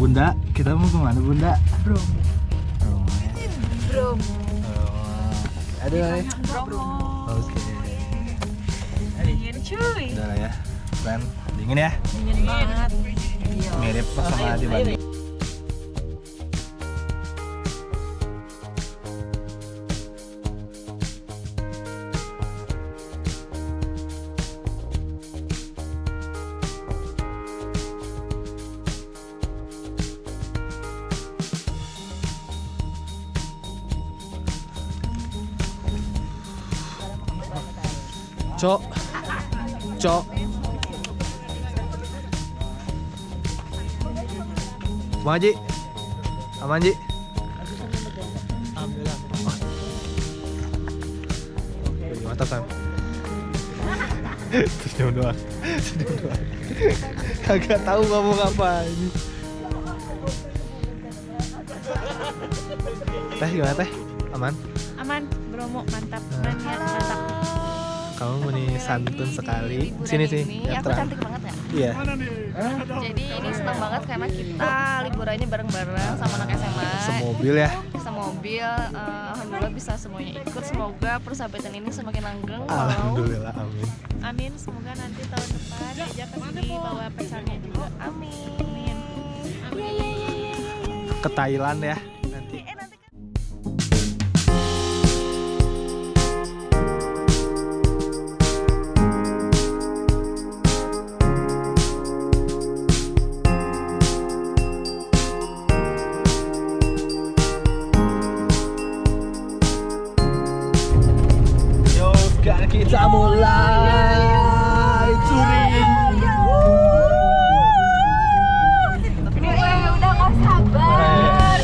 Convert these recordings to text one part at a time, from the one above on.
Bunda, kita mau kemana Bunda? Bromo. Bromo ya. Bromo. Aduh ya. Bromo. Oke. Dingin cuy. Udah lah ya. Kan dingin ya. Dingin banget. Iya. Mirip sama di Bandung. Cok, cok. Bang Haji, aman Ji? Alhamdulillah. Oke, mantap Sam. Senyum doang, senyum doang. Kagak tahu ngomong apa ini. Teh gimana teh? Aman? Aman, Bromo mantap. Mantap. Kamu nih santun sekali. Sini sih. Aku cantik banget ya. Iya. Jadi ini senang banget karena kita liburan ini bareng-bareng sama anak SMA. Semobil ya. Semobil. Alhamdulillah bisa semuanya ikut. Semoga persahabatan ini semakin langgeng. Alhamdulillah, amin. Amin. Semoga nanti tahun depan diajak ke sini bawa pacarnya juga. Amin. Ke Thailand ya nanti. Kita mulai touring. Gue udah gak sabar.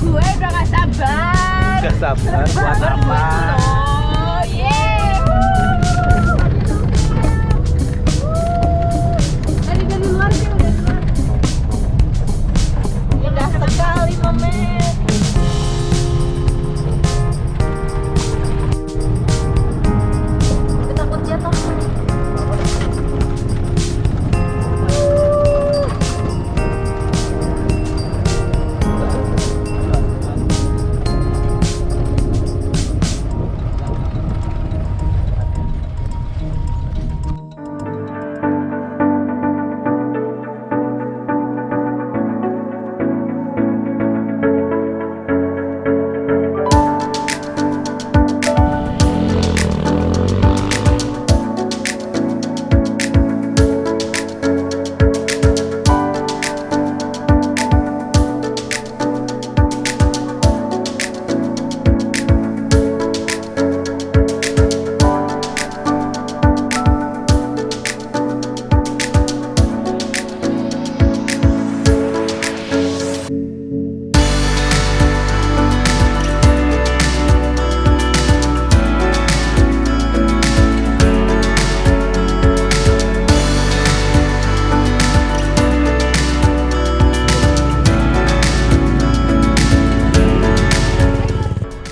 Gue udah gak sabar. Gak sabar buat apa? Oh yeah. Dari luar sih udah keluar. Indah sekali momen. Takut jatuh.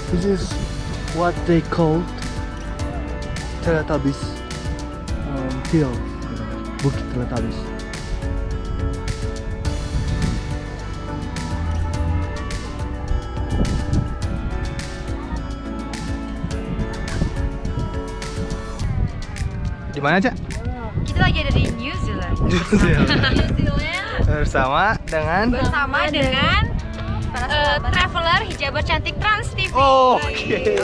This is what they called Teletubbies Hill, Bukit Teletubbies. Di mana, Cak? Kita lagi ada di New Zealand. Bersama dengan traveler hijaber cantik Trans TV. Oke.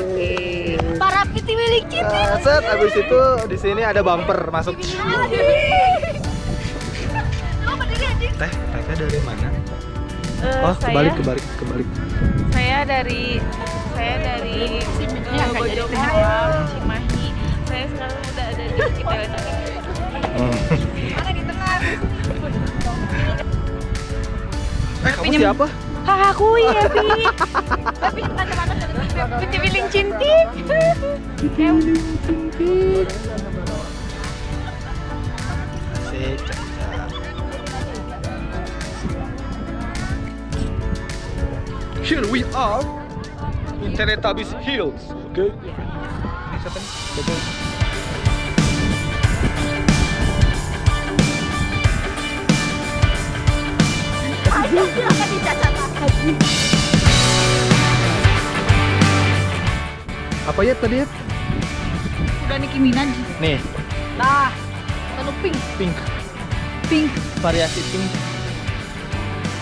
Para piti milik kita. Set, abis itu di sini ada bumper masuk. Teh, mereka dari mana? Oh, kebalik. Saya dari Bojong Cimahi. Saya sekarang udah ada di Teletubbies. Ada di tengah. Kamu siapa? Aku ya, Pi. Tapi macam-macam piti milik cintik. Asik, cakep. Here we are in Teletubbies Hills, okay? Ini siapa nih? Betul. Silakan dicatat lagi. Apa ya tadi ya? Udah Nicki Minaj. Nih, Nah, lalu pink. pink. Pink. Variasi pink.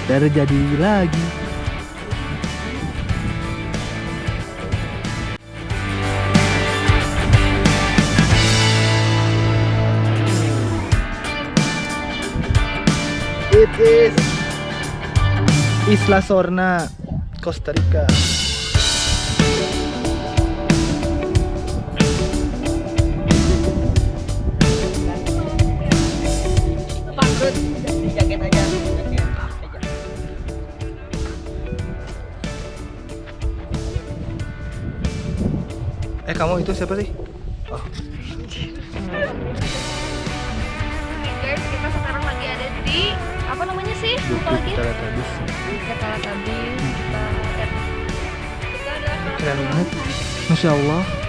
Terjadi lagi. It is Isla Sorna, Costa Rica. Bangkrut. Jaket aja. Kamu itu siapa sih? Oh, Guys, kita sekarang lagi ada di apa namanya sih? Lupa Bukit lagi. Teletubbies. Bukit Teletubbies. Kita ada Keren banget. Masya Allah.